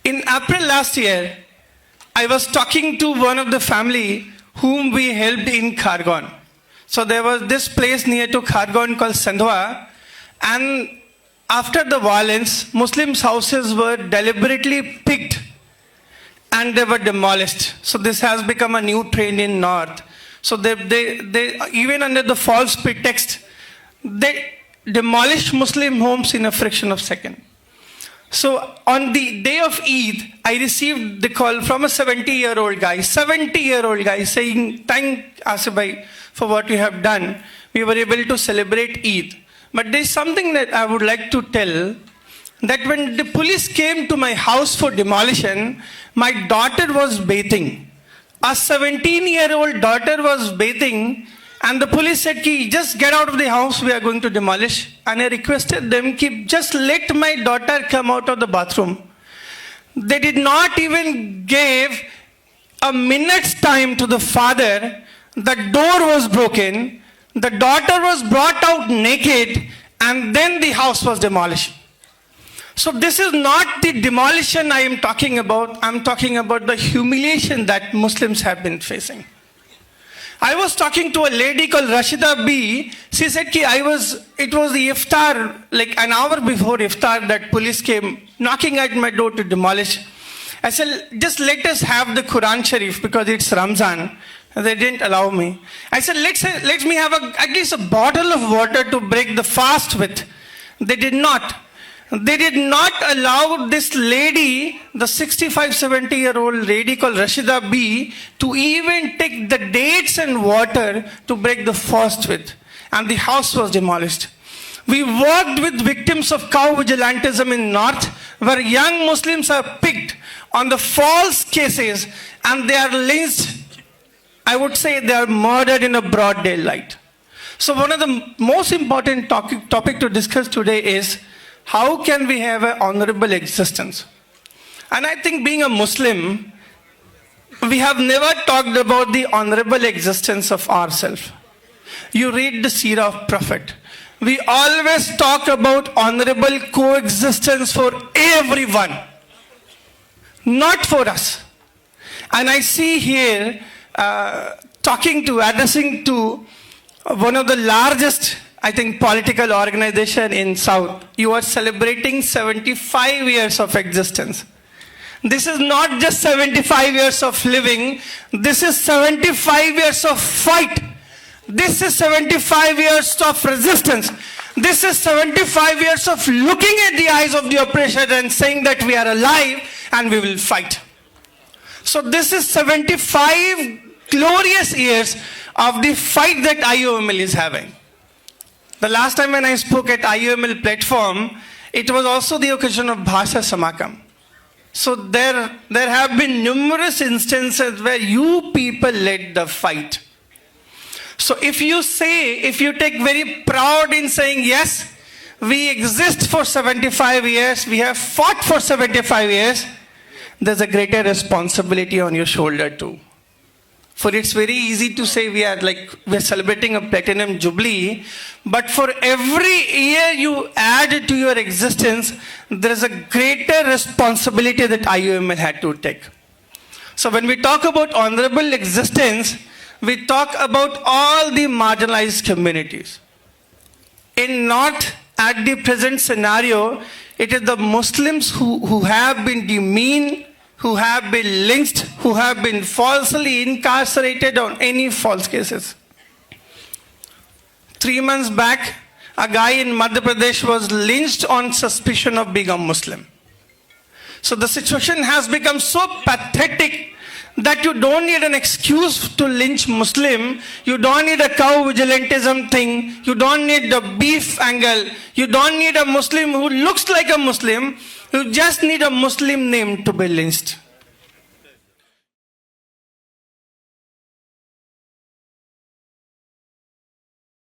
In April last year, I was talking to one of the family whom we helped in Khargon. So there was this place near to Khargon called Sandhwa, and after the violence, Muslims' houses were deliberately picked and they were demolished. So this has become a new trend in North. So they even under the false pretext, they demolish Muslim homes in a fraction of a second. So on the day of Eid, I received the call from a 70-year-old guy saying, thank Aasif bhai for what you have done. We were able to celebrate Eid. But there is something that I would like to tell, that when the police came to my house for demolition, my daughter was bathing. A 17-year-old daughter was bathing, and the police said, Ki, just get out of the house, we are going to demolish. And I requested them, Ki, just let my daughter come out of the bathroom. They did not even give a minute's time to the father. The door was broken, the daughter was brought out naked, and then the house was demolished. So this is not the demolition I am talking about. I'm talking about the humiliation that Muslims have been facing. I was talking to a lady called Rashida B. She said, Ki, it was the iftar, like an hour before iftar, that police came knocking at my door to demolish. I said, just let us have the Quran Sharif because it's Ramzan. They didn't allow me. I said, let me have at least a bottle of water to break the fast with. They did not. They did not allow this lady, the 65, 70-year-old lady called Rashida B, to even take the dates and water to break the fast with. And the house was demolished. We worked with victims of cow vigilantism in North, where young Muslims are picked on the false cases and they are lynched. I would say they are murdered in a broad daylight. So one of the most important topic to discuss today is, how can we have an honorable existence? And I think being a Muslim, we have never talked about the honorable existence of ourselves. You read the Seerah of Prophet. We always talk about honorable coexistence for everyone, not for us. And I see here, addressing to one of the largest, I think, political organization in South. You are celebrating 75 years of existence. This is not just 75 years of living. This is 75 years of fight. This is 75 years of resistance. This is 75 years of looking at the eyes of the oppressor and saying that we are alive and we will fight. So this is 75 glorious years of the fight that IUML is having. The last time when I spoke at IUML platform, it was also the occasion of Bhasha Samakam. So there have been numerous instances where you people led the fight. So if you take very proud in saying, yes, we exist for 75 years, we have fought for 75 years, there's a greater responsibility on your shoulder too. For it's very easy to say we're celebrating a platinum jubilee, but for every year you add to your existence, there is a greater responsibility that IUML had to take. So when we talk about honorable existence, we talk about all the marginalized communities. In North, at the present scenario, it is the Muslims who have been demeaned, who have been lynched, who have been falsely incarcerated on any false cases. 3 months back, a guy in Madhya Pradesh was lynched on suspicion of being a Muslim. So the situation has become so pathetic that you don't need an excuse to lynch Muslim, you don't need a cow vigilantism thing, you don't need the beef angle, you don't need a Muslim who looks like a Muslim, you just need a Muslim name to be lynched.